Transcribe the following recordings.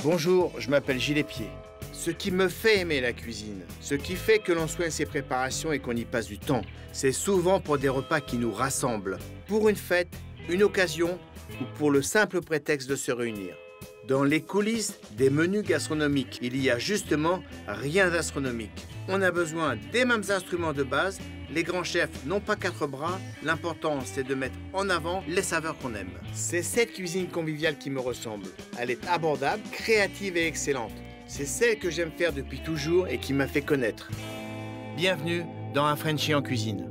Bonjour, je m'appelle Gilles Espier. Ce qui me fait aimer la cuisine, ce qui fait que l'on soigne ses préparations et qu'on y passe du temps, c'est souvent pour des repas qui nous rassemblent, pour une fête, une occasion ou pour le simple prétexte de se réunir. Dans les coulisses des menus gastronomiques, il y a justement rien d'astronomique. On a besoin des mêmes instruments de base. Les grands chefs n'ont pas 4 bras. L'important, c'est de mettre en avant les saveurs qu'on aime. C'est cette cuisine conviviale qui me ressemble. Elle est abordable, créative et excellente. C'est celle que j'aime faire depuis toujours et qui m'a fait connaître. Bienvenue dans Un Frenchie en cuisine.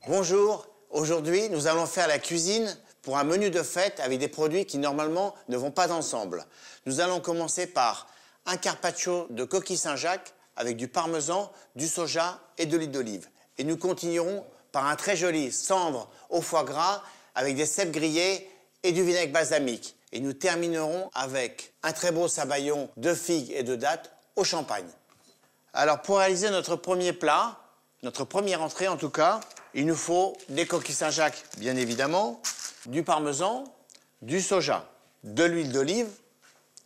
Bonjour, aujourd'hui nous allons faire la cuisine pour un menu de fête avec des produits qui normalement ne vont pas ensemble. Nous allons commencer par un carpaccio de coquille Saint-Jacques avec du parmesan, du soja et de l'huile d'olive. Et nous continuerons par un très joli sambre au foie gras avec des cèpes grillés et du vinaigre balsamique. Et nous terminerons avec un très beau sabayon de figues et de dattes au champagne. Alors pour réaliser notre premier plat, notre première entrée en tout cas, il nous faut des coquilles Saint-Jacques bien évidemment, du parmesan, du soja, de l'huile d'olive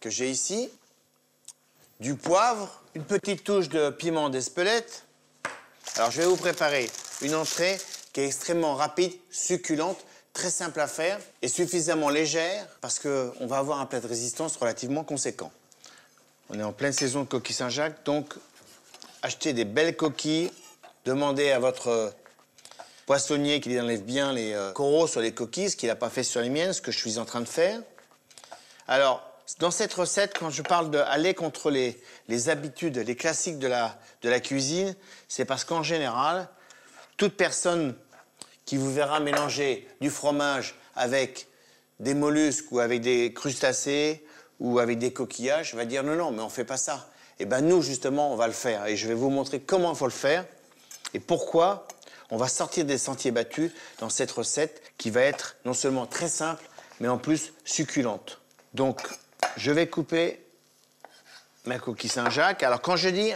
que j'ai ici, du poivre, une petite touche de piment d'Espelette. Alors je vais vous préparer une entrée qui est extrêmement rapide, succulente, très simple à faire et suffisamment légère parce qu'on va avoir un plat de résistance relativement conséquent. On est en pleine saison de coquilles Saint-Jacques, donc achetez des belles coquilles, demandez à votre poissonnier qu'il enlève bien les coraux sur les coquilles, ce qu'il n'a pas fait sur les miennes, ce que je suis en train de faire. Alors, dans cette recette, quand je parle d'aller contre les habitudes, les classiques de la cuisine, c'est parce qu'en général, toute personne qui vous verra mélanger du fromage avec des mollusques ou avec des crustacés ou avec des coquillages va dire non, mais on ne fait pas ça. Et bien nous, justement, on va le faire. Et je vais vous montrer comment il faut le faire et pourquoi on va sortir des sentiers battus dans cette recette qui va être non seulement très simple, mais en plus succulente. Donc, je vais couper ma coquille Saint-Jacques. Alors, quand je dis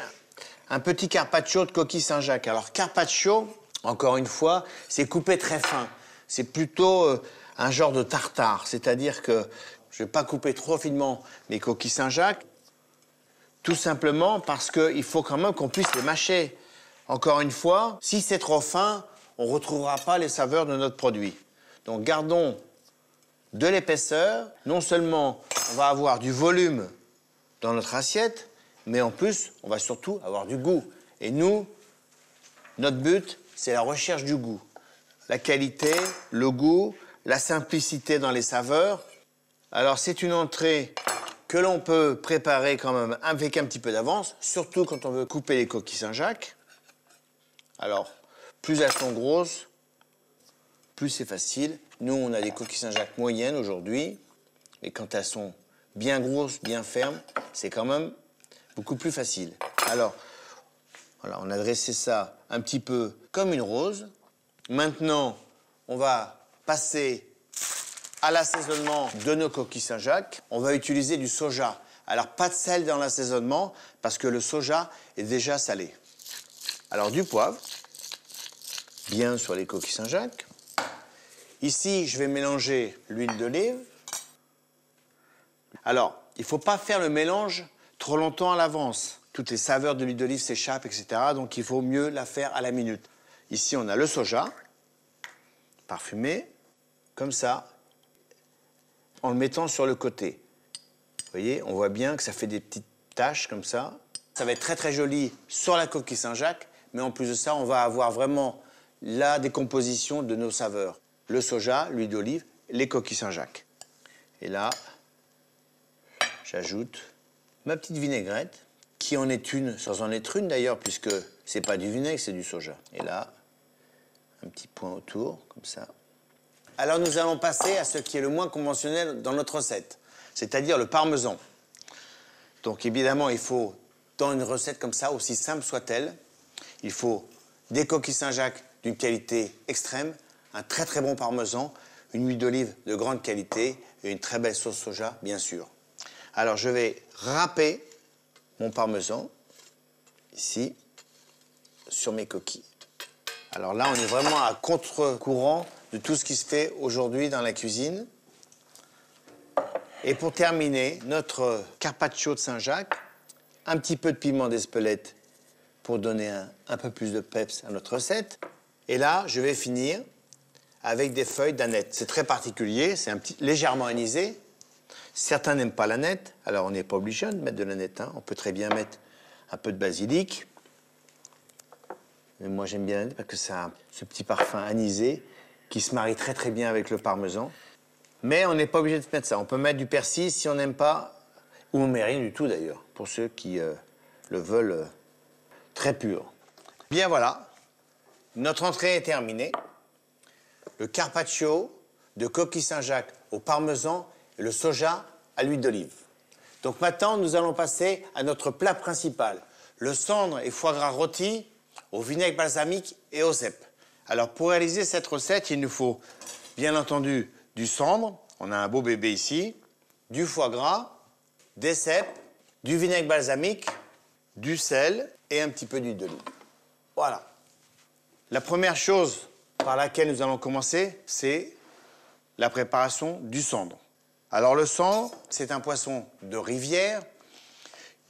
un petit carpaccio de coquille Saint-Jacques, alors carpaccio, encore une fois, c'est coupé très fin. C'est plutôt un genre de tartare, c'est-à-dire que je ne vais pas couper trop finement mes coquilles Saint-Jacques, tout simplement parce qu'il faut quand même qu'on puisse les mâcher. Encore une fois, si c'est trop fin, on ne retrouvera pas les saveurs de notre produit. Donc gardons de l'épaisseur. Non seulement on va avoir du volume dans notre assiette, mais en plus, on va surtout avoir du goût. Et nous, notre but, c'est la recherche du goût. La qualité, le goût, la simplicité dans les saveurs. Alors c'est une entrée que l'on peut préparer quand même avec un petit peu d'avance, surtout quand on veut couper les coquilles Saint-Jacques. Alors, plus elles sont grosses, plus c'est facile. Nous, on a des coquilles Saint-Jacques moyennes aujourd'hui. Et quand elles sont bien grosses, bien fermes, c'est quand même beaucoup plus facile. Alors, voilà, on a dressé ça un petit peu comme une rose. Maintenant, on va passer à l'assaisonnement de nos coquilles Saint-Jacques. On va utiliser du soja. Alors, pas de sel dans l'assaisonnement parce que le soja est déjà salé. Alors, du poivre, bien sur les coquilles Saint-Jacques. Ici, je vais mélanger l'huile d'olive. Alors, il ne faut pas faire le mélange trop longtemps à l'avance. Toutes les saveurs de l'huile d'olive s'échappent, etc. Donc, il faut mieux la faire à la minute. Ici, on a le soja, parfumé, comme ça, en le mettant sur le côté. Vous voyez, on voit bien que ça fait des petites taches comme ça. Ça va être très, très joli sur la coquille Saint-Jacques. Mais en plus de ça, on va avoir vraiment la décomposition de nos saveurs. Le soja, l'huile d'olive, les coquilles Saint-Jacques. Et là, j'ajoute ma petite vinaigrette, qui en est une, sans en être une d'ailleurs, puisque c'est pas du vinaigre, c'est du soja. Et là, un petit point autour, comme ça. Alors nous allons passer à ce qui est le moins conventionnel dans notre recette, c'est-à-dire le parmesan. Donc évidemment, il faut, dans une recette comme ça, aussi simple soit-elle, il faut des coquilles Saint-Jacques d'une qualité extrême, un très très bon parmesan, une huile d'olive de grande qualité et une très belle sauce soja, bien sûr. Alors je vais râper mon parmesan, ici, sur mes coquilles. Alors là, on est vraiment à contre-courant de tout ce qui se fait aujourd'hui dans la cuisine. Et pour terminer, notre carpaccio de Saint-Jacques, un petit peu de piment d'Espelette pour donner un peu plus de peps à notre recette. Et là, je vais finir avec des feuilles d'aneth. C'est très particulier, c'est légèrement anisé. Certains n'aiment pas l'aneth, alors on n'est pas obligé de mettre de l'aneth. Hein. On peut très bien mettre un peu de basilic. Mais moi, j'aime bien l'aneth parce que ça a ce petit parfum anisé qui se marie très très bien avec le parmesan. Mais on n'est pas obligé de mettre ça. On peut mettre du persil si on n'aime pas, ou on met rien du tout d'ailleurs, pour ceux qui le veulent très pur. Bien voilà, notre entrée est terminée. Le carpaccio de coquille Saint-Jacques au parmesan et le soja à l'huile d'olive. Donc maintenant, nous allons passer à notre plat principal, le cendre et foie gras rôti au vinaigre balsamique et au cèpe. Alors pour réaliser cette recette, il nous faut bien entendu du cendre, on a un beau bébé ici, du foie gras, des cèpes, du vinaigre balsamique, du sel et un petit peu d'huile d'olive. Voilà. La première chose par laquelle nous allons commencer, c'est la préparation du cendre. Alors le cendre, c'est un poisson de rivière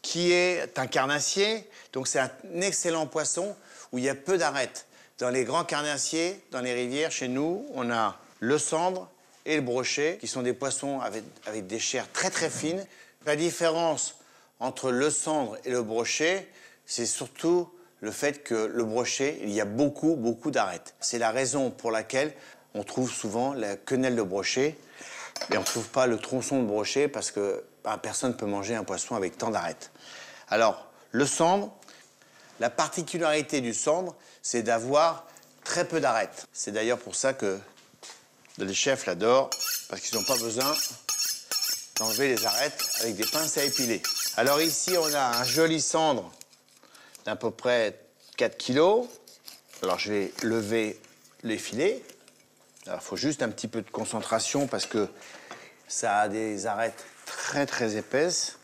qui est un carnassier, donc c'est un excellent poisson où il y a peu d'arêtes. Dans les grands carnassiers, dans les rivières, chez nous, on a le cendre et le brochet, qui sont des poissons avec des chairs très très fines. La différence entre le cendre et le brochet, c'est surtout le fait que le brochet, il y a beaucoup d'arêtes. C'est la raison pour laquelle on trouve souvent la quenelle de brochet, mais on ne trouve pas le tronçon de brochet parce que personne ne peut manger un poisson avec tant d'arêtes. Alors, le cendre, la particularité du cendre, c'est d'avoir très peu d'arêtes. C'est d'ailleurs pour ça que les chefs l'adorent, parce qu'ils n'ont pas besoin d'enlever les arêtes avec des pinces à épiler. Alors ici, on a un joli cendre d'à peu près 4 kg. Alors je vais lever les filets. Alors il faut juste un petit peu de concentration parce que ça a des arêtes très très épaisses.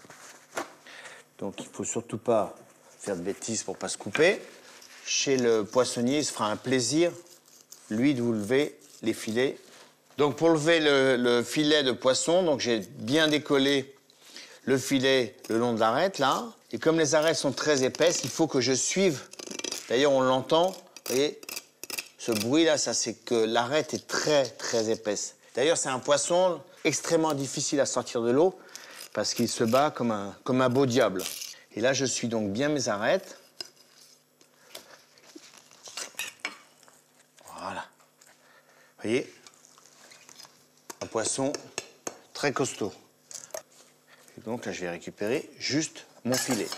Donc il ne faut surtout pas faire de bêtises pour ne pas se couper. Chez le poissonnier, il se fera un plaisir, lui, de vous lever les filets. Donc pour lever le filet de poisson, donc j'ai bien décollé le filet le long de l'arête, là. Et comme les arêtes sont très épaisses, il faut que je suive. D'ailleurs, on l'entend, vous voyez, ce bruit-là, ça c'est que l'arête est très, très épaisse. D'ailleurs, c'est un poisson extrêmement difficile à sortir de l'eau parce qu'il se bat comme un beau diable. Et là, je suis donc bien mes arêtes. Voilà. Vous voyez, un poisson très costaud. Et donc là, je vais récupérer juste mon filet.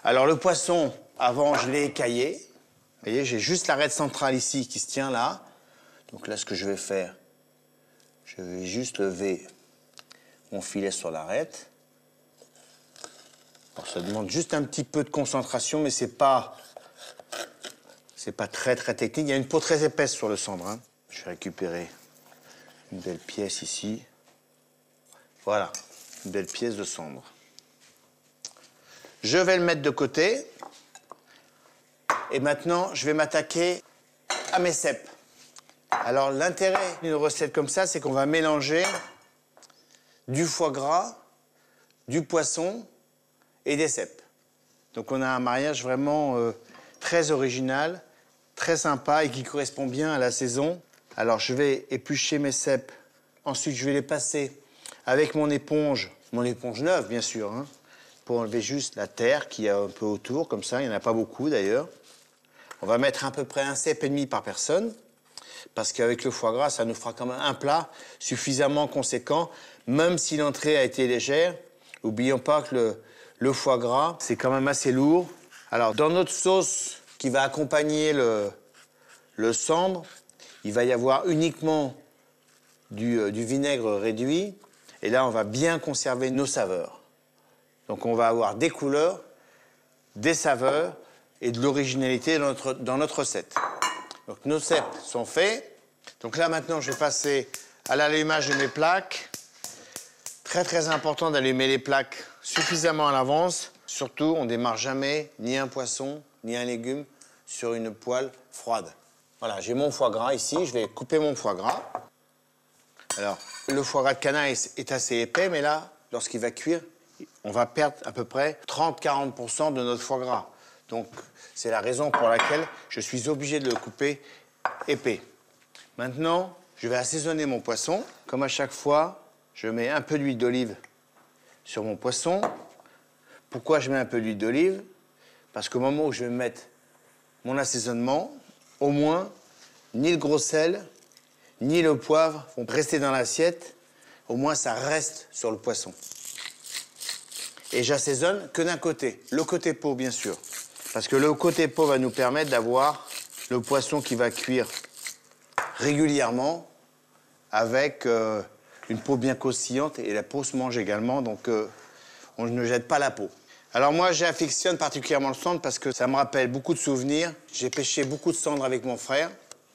Alors le poisson, avant, je l'ai écaillé. Vous voyez, j'ai juste l'arête centrale ici qui se tient là. Donc là, ce que je vais faire, je vais juste lever mon filet sur l'arête. Alors ça demande juste un petit peu de concentration, mais c'est pas très très technique. Il y a une peau très épaisse sur le cendre. Hein. Je vais récupérer une belle pièce ici. Voilà, une belle pièce de cendre. Je vais le mettre de côté. Et maintenant, je vais m'attaquer à mes cèpes. Alors, l'intérêt d'une recette comme ça, c'est qu'on va mélanger du foie gras, du poisson et des cèpes. Donc, on a un mariage vraiment très original, très sympa et qui correspond bien à la saison. Alors, je vais éplucher mes cèpes. Ensuite, je vais les passer avec mon éponge neuve, bien sûr, hein, pour enlever juste la terre qu'il y a un peu autour, comme ça. Il n'y en a pas beaucoup, d'ailleurs. On va mettre à peu près un cèpe et demi par personne, parce qu'avec le foie gras, ça nous fera quand même un plat suffisamment conséquent, même si l'entrée a été légère. N'oublions pas que le foie gras, c'est quand même assez lourd. Alors, dans notre sauce qui va accompagner le cendre, il va y avoir uniquement du vinaigre réduit. Et là, on va bien conserver nos saveurs. Donc, on va avoir des couleurs, des saveurs et de l'originalité dans notre recette. Donc, nos cèpes sont faits. Donc là, maintenant, je vais passer à l'allumage de mes plaques. Très, très important d'allumer les plaques suffisamment à l'avance. Surtout, on ne démarre jamais ni un poisson, ni un légume sur une poêle froide. Voilà, j'ai mon foie gras ici. Je vais couper mon foie gras. Alors, le foie gras de canard est assez épais, mais là, lorsqu'il va cuire, on va perdre à peu près 30-40% de notre foie gras. Donc, c'est la raison pour laquelle je suis obligé de le couper épais. Maintenant, je vais assaisonner mon poisson. Comme à chaque fois, je mets un peu d'huile d'olive sur mon poisson. Pourquoi je mets un peu d'huile d'olive? Parce qu'au moment où je vais mettre mon assaisonnement, au moins, ni le gros sel, ni le poivre vont rester dans l'assiette. Au moins, ça reste sur le poisson. Et j'assaisonne que d'un côté, le côté peau, bien sûr. Parce que le côté peau va nous permettre d'avoir le poisson qui va cuire régulièrement avec une peau bien croustillante. Et la peau se mange également, donc on ne jette pas la peau. Alors moi, j'affectionne particulièrement le cendre parce que ça me rappelle beaucoup de souvenirs. J'ai pêché beaucoup de cendres avec mon frère,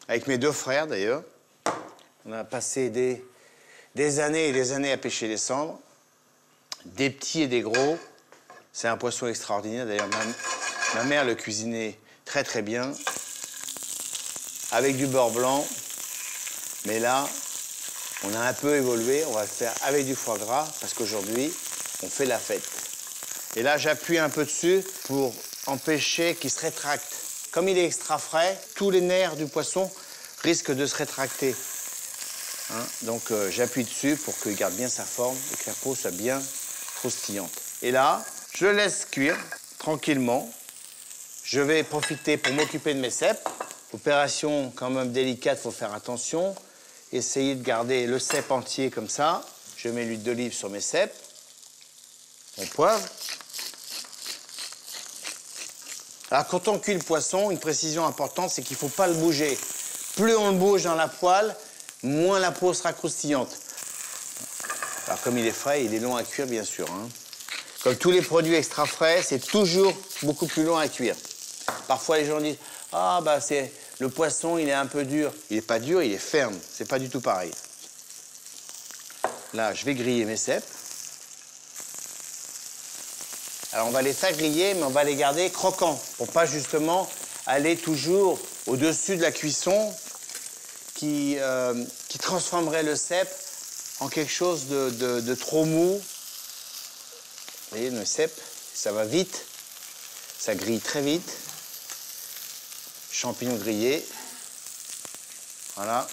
avec mes deux frères d'ailleurs. On a passé des années et des années à pêcher les cendres, des petits et des gros. C'est un poisson extraordinaire. D'ailleurs, ma mère le cuisinait très très bien, avec du beurre blanc. Mais là, on a un peu évolué. On va le faire avec du foie gras parce qu'aujourd'hui, on fait la fête. Et là, j'appuie un peu dessus pour empêcher qu'il se rétracte. Comme il est extra frais, tous les nerfs du poisson risquent de se rétracter. Hein? Donc, j'appuie dessus pour qu'il garde bien sa forme et que la peau soit bien croustillante. Et là, je laisse cuire tranquillement. Je vais profiter pour m'occuper de mes cèpes. Opération quand même délicate, il faut faire attention. Essayez de garder le cèpe entier comme ça. Je mets l'huile d'olive sur mes cèpes. Mon poivre. Alors, quand on cuit le poisson, une précision importante, c'est qu'il ne faut pas le bouger. Plus on le bouge dans la poêle, moins la peau sera croustillante. Alors, comme il est frais, il est long à cuire, bien sûr. Hein. Comme tous les produits extra frais, c'est toujours beaucoup plus long à cuire. Parfois, les gens disent « Ah, bah, le poisson, il est un peu dur. » Il n'est pas dur, il est ferme. C'est pas du tout pareil. Là, je vais griller mes cèpes. Alors, on va les faire griller, mais on va les garder croquants pour pas justement aller toujours au-dessus de la cuisson qui transformerait le cèpe en quelque chose de trop mou. Vous voyez, le cèpe, ça va vite, ça grille très vite. Champignons grillés, voilà.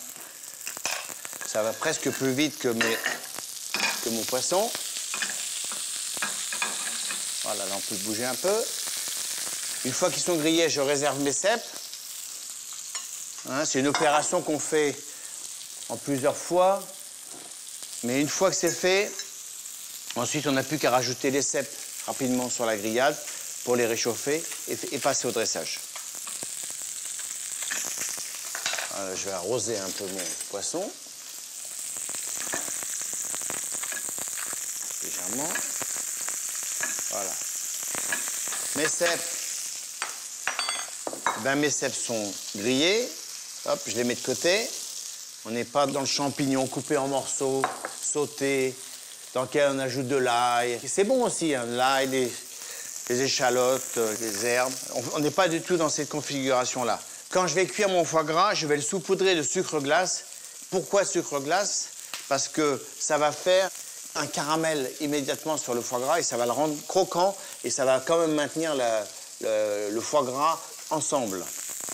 Ça va presque plus vite que mon poisson. Voilà, là on peut bouger un peu. Une fois qu'ils sont grillés, je réserve mes cèpes. Hein, c'est une opération qu'on fait en plusieurs fois. Mais une fois que c'est fait, ensuite on n'a plus qu'à rajouter les cèpes rapidement sur la grillade pour les réchauffer et passer au dressage. Voilà, je vais arroser un peu mon poisson. Légèrement. Voilà. Mes cèpes sont grillés. Hop, je les mets de côté. On n'est pas dans le champignon coupé en morceaux, sauté, dans lequel on ajoute de l'ail. C'est bon aussi, hein, l'ail, les échalotes, les herbes. On n'est pas du tout dans cette configuration-là. Quand je vais cuire mon foie gras, je vais le saupoudrer de sucre glace. Pourquoi sucre glace? Parce que ça va faire un caramel immédiatement sur le foie gras et ça va le rendre croquant et ça va quand même maintenir le foie gras ensemble.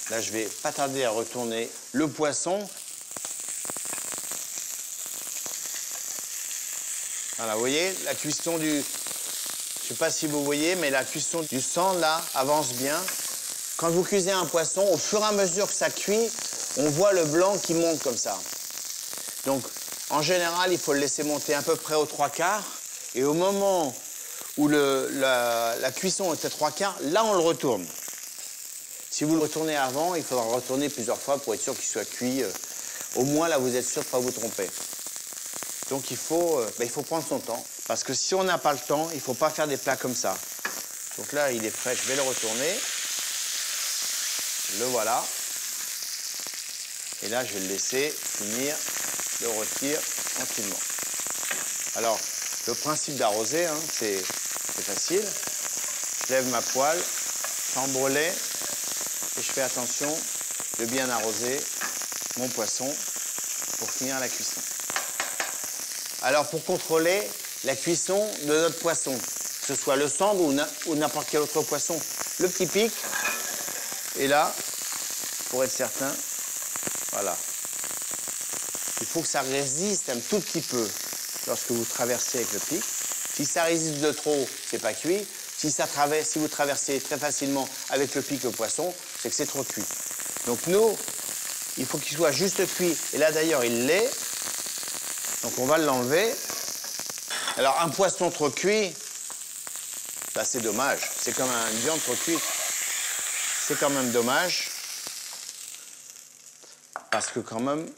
Là, je vais pas tarder à retourner le poisson. Voilà, vous voyez, la cuisson du... Je sais pas si vous voyez, mais la cuisson du sang, là, avance bien. Quand vous cuisez un poisson, au fur et à mesure que ça cuit, on voit le blanc qui monte comme ça. Donc, en général, il faut le laisser monter à peu près aux 3/4. Et au moment où la cuisson est à 3/4, là, on le retourne. Si vous le retournez avant, il faudra retourner plusieurs fois pour être sûr qu'il soit cuit. Au moins, là, vous êtes sûr de ne pas vous tromper. Donc, il faut prendre son temps. Parce que si on n'a pas le temps, il ne faut pas faire des plats comme ça. Donc là, il est prêt. Je vais le retourner. Le voilà. Et là, je vais le laisser finir de rôtir tranquillement. Alors, le principe d'arroser, hein, c'est facile. Je lève ma poêle, chambre au lait, et je fais attention de bien arroser mon poisson pour finir la cuisson. Alors pour contrôler la cuisson de notre poisson, que ce soit le sambre ou n'importe quel autre poisson, le petit pic est là pour être certain. Voilà. Il faut que ça résiste un tout petit peu lorsque vous traversez avec le pic. Si ça résiste de trop, c'est pas cuit. Si vous traversez très facilement avec le pic le poisson, c'est que c'est trop cuit. Donc nous, il faut qu'il soit juste cuit. Et là d'ailleurs, il l'est. Donc on va l'enlever. Alors un poisson trop cuit, bah, c'est dommage. C'est comme une viande trop cuite. C'est quand même dommage. Parce que quand même,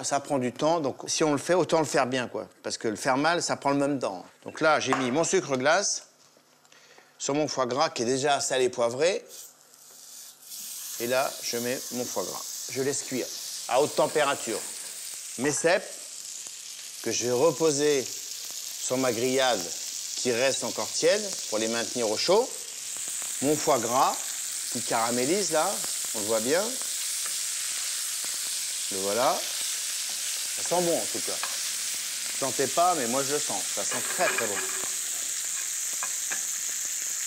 ça prend du temps. Donc si on le fait, autant le faire bien, quoi. Parce que le faire mal, ça prend le même temps. Donc là, j'ai mis mon sucre glace sur mon foie gras qui est déjà salé poivré. Et là, je mets mon foie gras. Je laisse cuire à haute température. Mes cèpes que je vais reposer sur ma grillade qui reste encore tiède pour les maintenir au chaud. Mon foie gras qui caramélise là, on le voit bien. Le voilà. Ça sent bon en tout cas. Vous ne sentez pas, mais moi je le sens. Ça sent très très bon.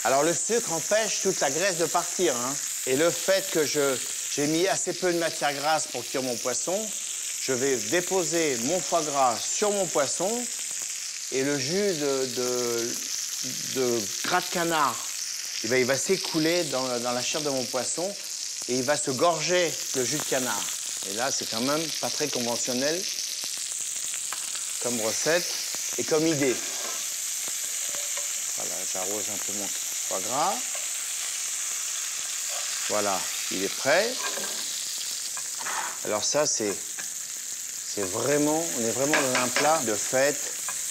Alors le sucre empêche toute la graisse de partir, hein. Et le fait que j'ai mis assez peu de matière grasse pour cuire mon poisson, je vais déposer mon foie gras sur mon poisson et le jus de gras de canard, eh bien, il va s'écouler dans la chair de mon poisson et il va se gorger le jus de canard. Et là, c'est quand même pas très conventionnel comme recette et comme idée. Voilà, j'arrose un peu mon foie gras. Voilà, il est prêt. Alors ça, on est vraiment dans un plat de fête.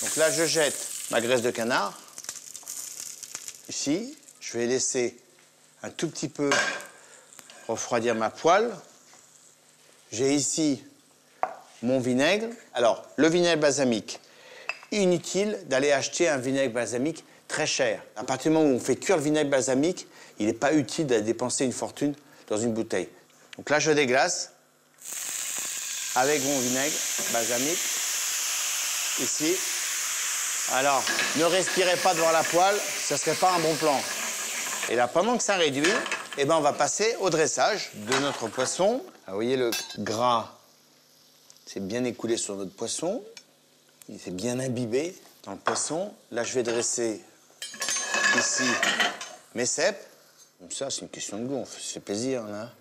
Donc là, je jette ma graisse de canard. Ici, je vais laisser un tout petit peu refroidir ma poêle. J'ai ici mon vinaigre. Alors, le vinaigre balsamique, inutile d'aller acheter un vinaigre balsamique très cher. À partir du moment où on fait cuire le vinaigre balsamique, il n'est pas utile d'aller dépenser une fortune dans une bouteille. Donc là, je déglace avec mon vinaigre balsamique, ici. Alors, ne respirez pas devant la poêle, ce ne serait pas un bon plan. Et là, pendant que ça réduit, eh ben, on va passer au dressage de notre poisson. Ah, vous voyez, le gras s'est bien écoulé sur notre poisson. Il s'est bien imbibé dans le poisson. Là, je vais dresser ici mes cèpes. Comme ça, c'est une question de goût, on se fait plaisir, là.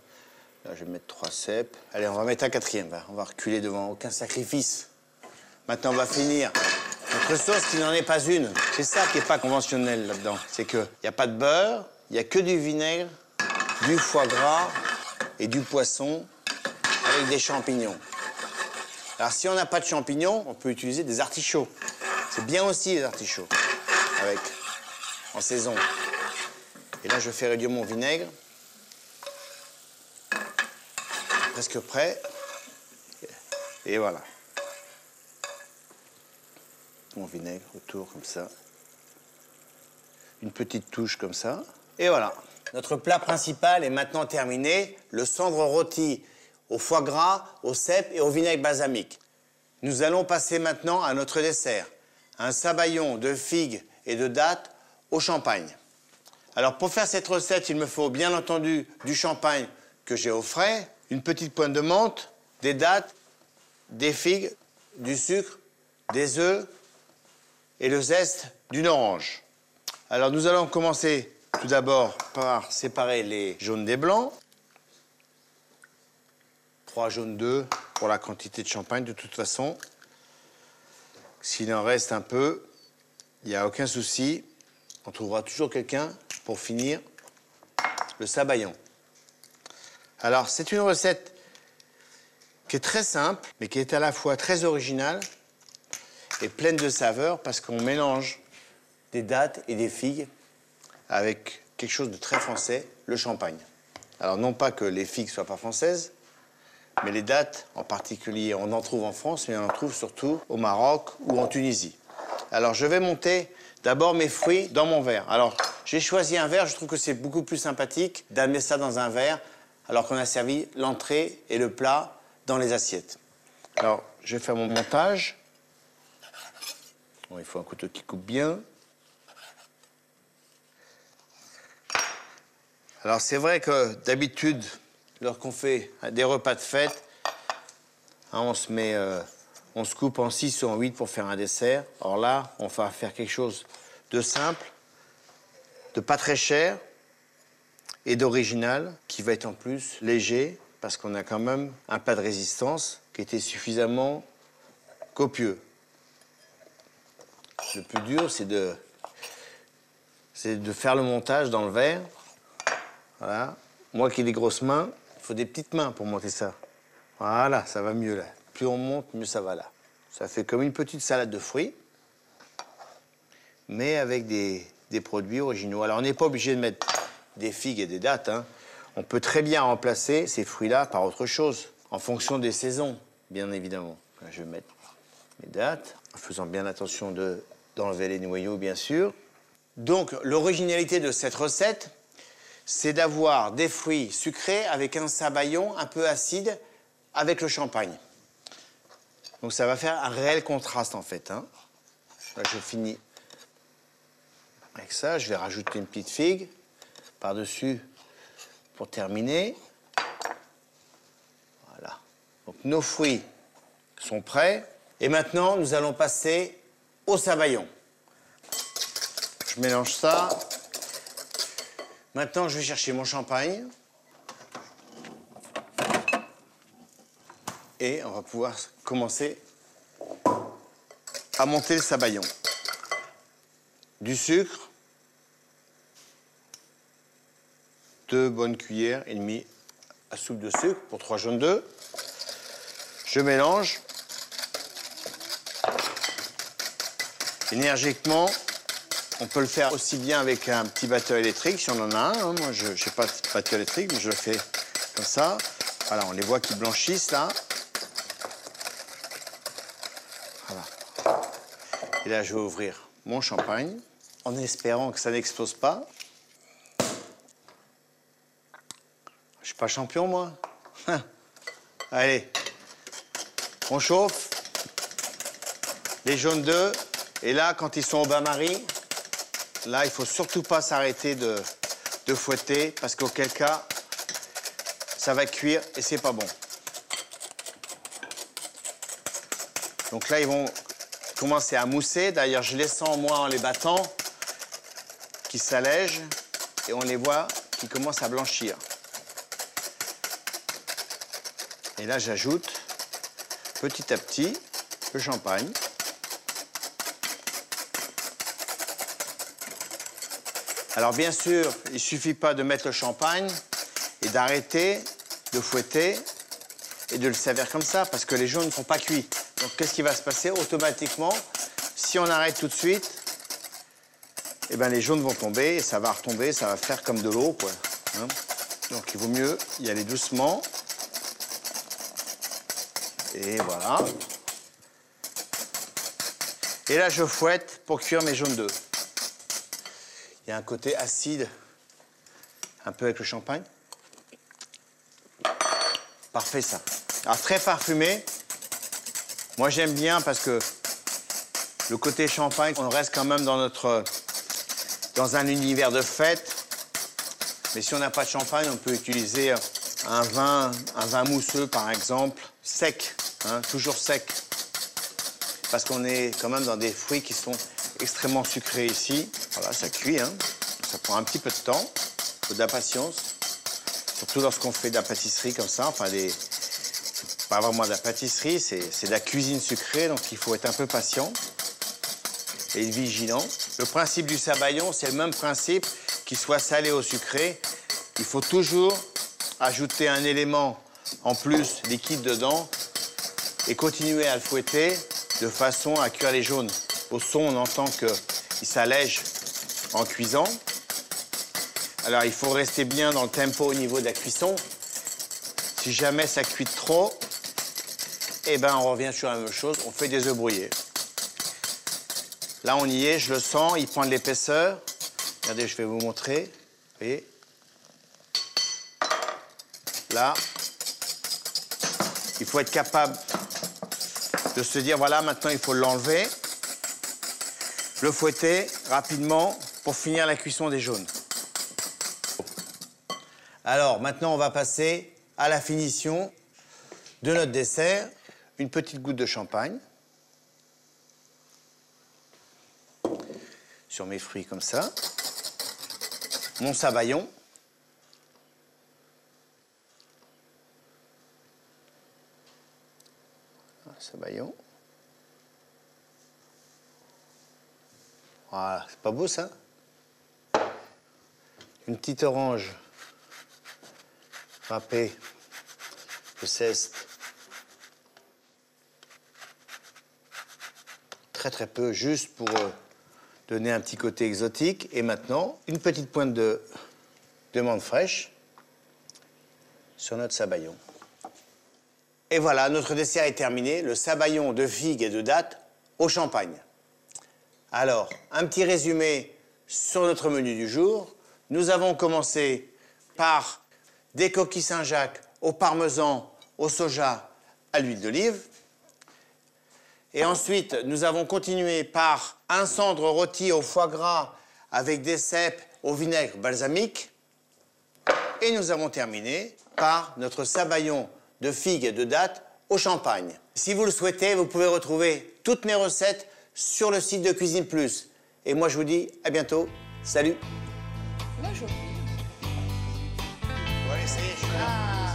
Là, je vais mettre 3 cèpes. Allez, on va mettre un 4e. On va reculer devant aucun sacrifice. Maintenant, on va finir notre sauce qui n'en est pas une. C'est ça qui n'est pas conventionnel là-dedans. C'est qu'il n'y a pas de beurre, il n'y a que du vinaigre, du foie gras et du poisson avec des champignons. Alors, si on n'a pas de champignons, on peut utiliser des artichauts. C'est bien aussi les artichauts, en saison. Et là, je fais réduire mon vinaigre. Presque prêt. Et voilà. Mon vinaigre autour, comme ça. Une petite touche comme ça. Et voilà. Notre plat principal est maintenant terminé. Le cendre rôti au foie gras, au cèpe et au vinaigre balsamique. Nous allons passer maintenant à notre dessert. Un sabayon de figues et de dattes au champagne. Alors pour faire cette recette, il me faut bien entendu du champagne que j'ai au frais, une petite pointe de menthe, des dattes, des figues, du sucre, des œufs et le zeste d'une orange. Alors nous allons commencer tout d'abord par séparer les jaunes des blancs. 3 jaunes d'œufs pour la quantité de champagne de toute façon. S'il en reste un peu, il n'y a aucun souci. On trouvera toujours quelqu'un pour finir le sabayon. Alors, c'est une recette qui est très simple, mais qui est à la fois très originale et pleine de saveurs parce qu'on mélange des dattes et des figues avec quelque chose de très français, le champagne. Alors, non pas que les figues ne soient pas françaises, mais les dattes, en particulier, on en trouve en France, mais on en trouve surtout au Maroc ou en Tunisie. Alors, je vais monter d'abord mes fruits dans mon verre. Alors, j'ai choisi un verre, je trouve que c'est beaucoup plus sympathique d'amener ça dans un verre alors qu'on a servi l'entrée et le plat dans les assiettes. Alors, je vais faire mon montage. Bon, il faut un couteau qui coupe bien. Alors c'est vrai que d'habitude, lorsqu'on fait des repas de fête, hein, on se coupe en 6 ou en 8 pour faire un dessert. Alors là, on va faire quelque chose de simple, de pas très cher et d'original, qui va être en plus léger, parce qu'on a quand même un pas de résistance qui était suffisamment copieux. Le plus dur, c'est de faire le montage dans le verre. Voilà. Moi qui ai des grosses mains, il faut des petites mains pour monter ça. Voilà, ça va mieux là. Plus on monte, mieux ça va là. Ça fait comme une petite salade de fruits, mais avec des produits originaux. Alors on n'est pas obligé de mettre des figues et des dattes, hein. On peut très bien remplacer ces fruits-là par autre chose, en fonction des saisons, bien évidemment. Là, je vais mettre mes dattes, en faisant bien attention d'enlever les noyaux, bien sûr. Donc, l'originalité de cette recette, c'est d'avoir des fruits sucrés avec un sabayon un peu acide avec le champagne. Donc, ça va faire un réel contraste, en fait, hein. Là, je finis avec ça. Je vais rajouter une petite figue par-dessus pour terminer. Voilà. Donc, nos fruits sont prêts. Et maintenant, nous allons passer au sabayon. Je mélange ça. Maintenant, je vais chercher mon champagne. Et on va pouvoir commencer à monter le sabayon. Du sucre. 2 bonnes cuillères et demie à soupe de sucre pour 3 jaunes d'œufs. Je mélange. Énergiquement, on peut le faire aussi bien avec un petit batteur électrique, si on en a un. Hein. Moi, je n'ai pas de batteur électrique, mais je le fais comme ça. Voilà, on les voit qui blanchissent, là. Voilà. Et là, je vais ouvrir mon champagne, en espérant que ça n'explose pas. Je suis pas champion, moi. Allez, on chauffe. Les jaunes d'œufs. Et là, quand ils sont au bain-marie, là, il faut surtout pas s'arrêter de fouetter, parce qu'auquel cas, ça va cuire et c'est pas bon. Donc là, ils vont commencer à mousser. D'ailleurs, je les sens, moi, en les battant, qui s'allègent, et on les voit qui commencent à blanchir. Et là, j'ajoute petit à petit le champagne. Alors bien sûr, il ne suffit pas de mettre le champagne et d'arrêter de fouetter et de le servir comme ça, parce que les jaunes ne sont pas cuits. Donc qu'est-ce qui va se passer automatiquement? Si on arrête tout de suite, eh ben, les jaunes vont tomber et ça va retomber, ça va faire comme de l'eau, quoi. Hein? Donc il vaut mieux y aller doucement. Et voilà. Et là, je fouette pour cuire mes jaunes d'œufs. Il y a un côté acide, un peu avec le champagne. Parfait, ça. Alors, très parfumé. Moi, j'aime bien parce que le côté champagne, on reste quand même dans un univers de fête. Mais si on n'a pas de champagne, on peut utiliser un vin mousseux, par exemple, sec, hein, toujours sec. Parce qu'on est quand même dans des fruits qui sont extrêmement sucrés ici. Voilà, ça cuit, hein. Ça prend un petit peu de temps. Il faut de la patience. Surtout lorsqu'on fait de la pâtisserie comme ça. Enfin, pas vraiment de la pâtisserie, c'est de la cuisine sucrée, donc il faut être un peu patient et vigilant. Le principe du sabayon, c'est le même principe, qu'il soit salé ou sucré. Il faut toujours ajouter un élément en plus liquide dedans et continuer à le fouetter de façon à cuire les jaunes. Au son, on entend qu'il s'allège en cuisant. Alors, il faut rester bien dans le tempo au niveau de la cuisson. Si jamais ça cuit trop, eh ben, on revient sur la même chose, on fait des œufs brouillés. Là, on y est, je le sens, il prend de l'épaisseur. Regardez, je vais vous montrer. Vous voyez? Là, il faut être capable de se dire, voilà, maintenant, il faut l'enlever. le fouetter rapidement pour finir la cuisson des jaunes. Alors, maintenant, on va passer à la finition de notre dessert. Une petite goutte de champagne. Sur mes fruits comme ça. Mon sabayon. Sabayon. Voilà, c'est pas beau ça? Une petite orange râpée de zeste. Très peu, juste pour donner un petit côté exotique. Et maintenant, une petite pointe de menthe fraîche sur notre sabayon. Et voilà, notre dessert est terminé, le sabayon de figues et de dattes au champagne. Alors, un petit résumé sur notre menu du jour. Nous avons commencé par des coquilles Saint-Jacques au parmesan, au soja, à l'huile d'olive. Et ensuite, nous avons continué par un cendre rôti au foie gras avec des cèpes au vinaigre balsamique. Et nous avons terminé par notre sabayon de figues et de dattes au champagne. Si vous le souhaitez, vous pouvez retrouver toutes mes recettes sur le site de Cuisine Plus. Et moi, je vous dis à bientôt. Salut. Bonjour. Bon, allez, ça y est, je suis là.